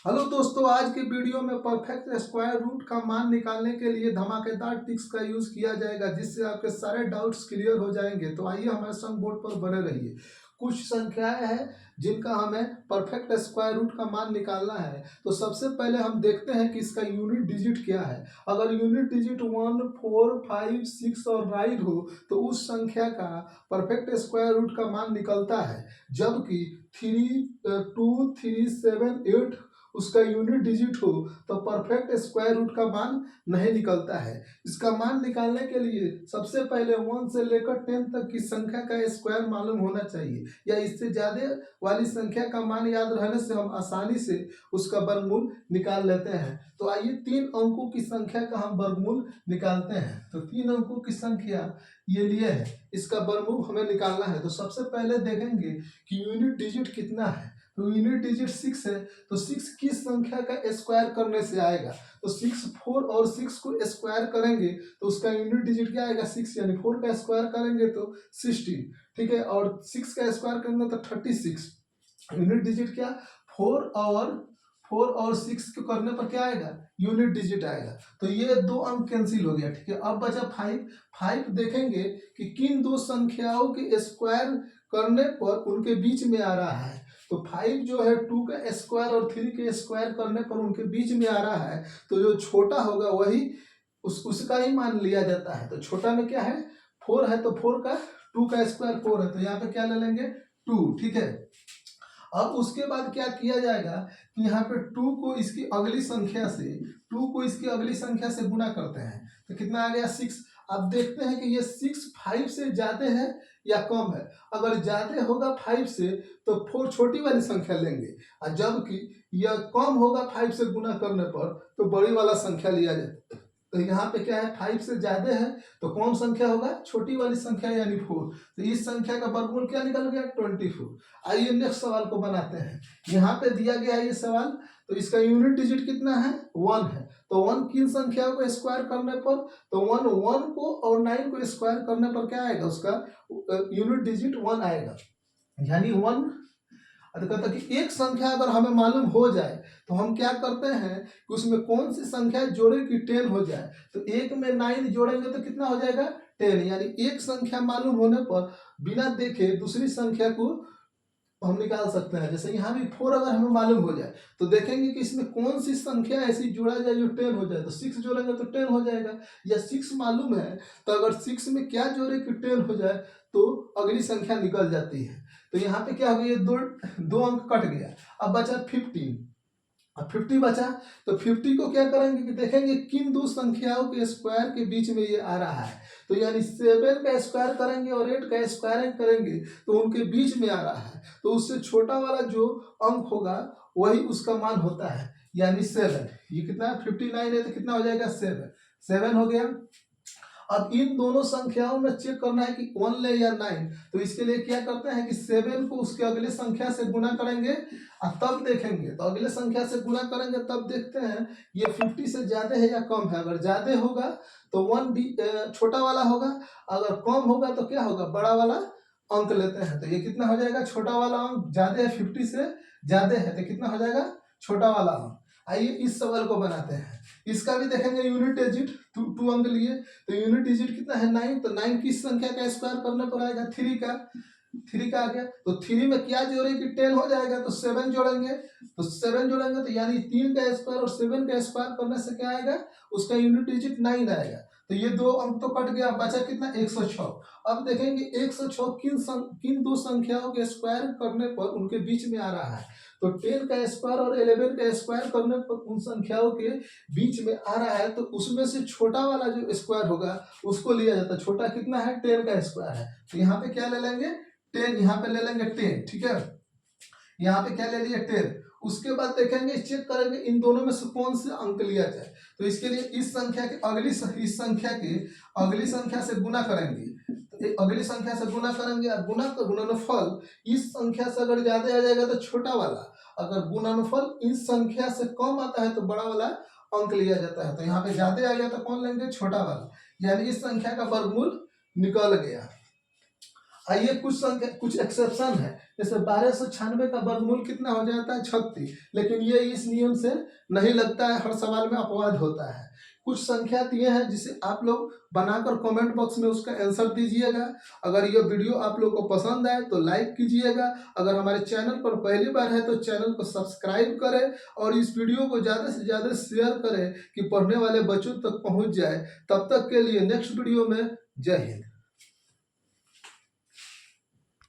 Hello दोस्तों, आज के वीडियो में परफेक्ट स्क्वायर रूट का मान निकालने के लिए धमाकेदार ट्रिक्स का यूज किया जाएगा, जिससे आपके सारे डाउट्स क्लियर हो जाएंगे। तो आइए हमारे संग बोर्ड पर बने रहिए। कुछ संख्याएं हैं जिनका हमें परफेक्ट स्क्वायर रूट का मान निकालना है। तो सबसे पहले हम देखते हैं कि इसका यूनिट डिजिट क्या है। अगर यूनिट डिजिट 1, 4, 5, 6 और 9 हो तो उस संख्या का परफेक्ट स्क्वायर रूट का मान निकलता है। जबकि 3, 2, 3, 7, 8 उसका यूनिट डिजिट हो तो परफेक्ट स्क्वायर रूट का मान नहीं निकलता है। इसका मान निकालने के लिए सबसे पहले 1 से लेकर 10 तक की संख्या का स्क्वायर मालूम होना चाहिए, या इससे ज्यादा वाली संख्या का मान याद रहने से हम आसानी से उसका वर्गमूल निकाल लेते हैं। तो आइए 3 अंकों की संख्या का हम वर्गमूल निकालते हैं। तो 3 अंकों की संख्या ये लिए है, इसका वर्गमूल हमें निकालना है। तो सबसे पहले देखेंगे कि यूनिट डिजिट कितना है। तो यूनिट डिजिट 6 है, तो 6 किस संख्या का स्क्वायर करने से आएगा। तो 6, 4 और 6 को स्क्वायर करेंगे तो उसका यूनिट डिजिट क्या आएगा 6, यानी 4 का स्क्वायर करेंगे तो 16। ठीक है, और 6 का स्क्वायर करेंगे तो 36। यूनिट डिजिट क्या, 4 और 6 को करने पर क्या आएगा, यूनिट डिजिट आएगा। तो ये 2 अंक कैंसिल हो गया। ठीक है, अब बचा 5। 5 देखेंगे कि किन दो संख्याओं के स्क्वायर करने पर उनके बीच में आ रहा है। तो 5 जो है 2 का स्क्वायर और 3 के स्क्वायर करने पर उनके बीच में आ रहा है। तो जो छोटा होगा वही उसका ही मान लिया जाता है। तो छोटा में क्या है, 4 है, तो 4 का 2 का स्क्वायर 4 है, तो यहाँ पे क्या ले लेंगे 2। ठीक है, अब उसके बाद क्या किया जाएगा कि यहाँ पे 2 को इसकी अगली संख्या से 2 को इसकी अगली संख्या से गुना करते हैं। तो कितना आ गया 6। अब देखते हैं कि ये 6 5 से ज्यादा है या कम है। अगर ज्यादा होगा 5 से तो 4 छोटी वाली संख्या लेंगे, और जबकि यह कम होगा 5 से गुना करने पर तो बड़ी वाला संख्या लिया जाता है। तो यहाँ पे क्या है, 5 से ज्यादा है तो कौन संख्या होगा, छोटी वाली संख्या यानी 4। तो इस संख्या का वर्गमूल क्या निकल गया 24। आइए नेक्स्ट सवाल को बनाते हैं। यहाँ पे दिया गया है ये सवाल, तो इसका यूनिट डिजिट कितना है 1 है। तो 1 किन संख्याओं को स्क्वायर करने पर, तो 1 को और 9 को स्क्वायर करने पर क्या आएगा, उसका यूनिट डिजिट 1 आएगा, यानी 1। तो कहता है कि एक संख्या अगर हमें मालूम हो जाए तो हम क्या करते हैं कि उसमें कौन सी संख्या जोड़े कि 10 हो जाए। तो एक में 9 जोड़ेंगे तो कितना हो जाएगा 10, यानी एक संख्या मालूम होने पर बिना देखे दूसरी संख्या को हम निकाल सकते हैं। जैसे यहाँ भी 4 अगर हमें मालूम हो जाए तो देखेंगे कि इसमें कौन सी संख्या ऐसी जोड़ा जाए जो 10 हो जाए। तो 6 जोड़ेंगे तो 10 हो जाएगा, या 6 मालूम है तो अगर 6 में क्या जोड़े कि 10 हो जाए तो अगली संख्या निकल जाती है। तो यहाँ पे क्या हो गया, ये दो अंक कट गया। अब बचा 15। अब 50 बचा, तो 50 को क्या करेंगे कि देखेंगे किन दो संख्याओं के स्क्वायर के बीच में ये आ रहा है। तो यानी 7 का स्क्वायर करेंगे और 8 का स्क्वायर करेंगे तो उनके बीच में आ रहा है। तो उससे छोटा वाला जो अंक होगा वही उसका मान होता है, यानी 7। ये कितना 59 है तो कितना हो जाएगा 7। 7 हो गया। अब इन दोनों संख्याओं में चेक करना है कि 1 ले या 9। तो इसके लिए क्या करते हैं कि 7 को उसके अगले संख्या से गुना करेंगे और तब देखेंगे। तो अगले संख्या से गुना करेंगे तब देखते हैं ये 50 से ज्यादा है या कम है। अगर ज्यादा होगा तो 1 छोटा वाला होगा, अगर कम होगा तो क्या होगा, बड़ा वाला अंक लेते हैं। तो ये कितना हो जाएगा, छोटा वाला अंक ज्यादा है, 50 से ज्यादा है तो कितना हो जाएगा छोटा वाला अंक। आइए इस सवाल को बनाते हैं। इसका भी देखेंगे यूनिट डिजिट 2 अंक लिए। तो यूनिट डिजिट कितना है 9। तो 9 किस संख्या का स्क्वायर करने पर आएगा 3 का। 3 का आ गया, तो 3 में क्या जोड़े कि 10 हो जाएगा, तो 7 जोड़ेंगे। तो 7 जोड़ेंगे तो यानी 3 का स्क्वायर और 7 का स्क्वायर करने से क्या आएगा, उसका यूनिट डिजिट 9 आएगा। तो ये 2 अंक तो कट गया, बचा कितना 106। अब देखेंगे 106 किन दो संख्याओं के स्क्वायर करने पर उनके बीच में आ रहा है। तो 10 का स्क्वायर और 11 का स्क्वायर करने पर उन संख्याओं के बीच में आ रहा है। तो उसमें से छोटा वाला जो स्क्वायर होगा उसको लिया जाता है। छोटा कितना है 10 का स्क्वायर है, तो यहाँ पे क्या ले लेंगे 10, यहाँ पे ले लेंगे 10। ठीक है, यहाँ पे क्या ले लिए 10। उसके बाद देखेंगे चेक करेंगे इन दोनों में से कौन से अंक लिया जाए। तो इसके लिए इस संख्या के इस संख्या के अगली संख्या से गुना करेंगे। तो अगली संख्या से गुना करेंगे और गुणनफल इस संख्या से अगर ज्यादा आ जाएगा तो छोटा वाला, अगर गुणनफल इस संख्या से कम आता है तो बड़ा वाला अंक लिया जाता है। तो यहाँ पे ज्यादा आ गया तो कौन लेंगे छोटा वाला, यानी इस संख्या का वर्गमूल निकल गया। आइए कुछ एक्सेप्शन है, जैसे 1296 का वर्गमूल कितना हो जाता है 36, लेकिन ये इस नियम से नहीं लगता है, हर सवाल में अपवाद होता है। कुछ संख्या दिए हैं जिसे आप लोग बनाकर कमेंट बॉक्स में उसका आंसर दीजिएगा। अगर ये वीडियो आप लोग को पसंद आए तो लाइक कीजिएगा, अगर हमारे चैनल पर पहली बार है तो चैनल को सब्सक्राइब करें और इस वीडियो को ज़्यादा से ज़्यादा शेयर करें कि पढ़ने वाले बच्चों तक पहुँच जाए। तब तक के लिए नेक्स्ट वीडियो में जय हिंद।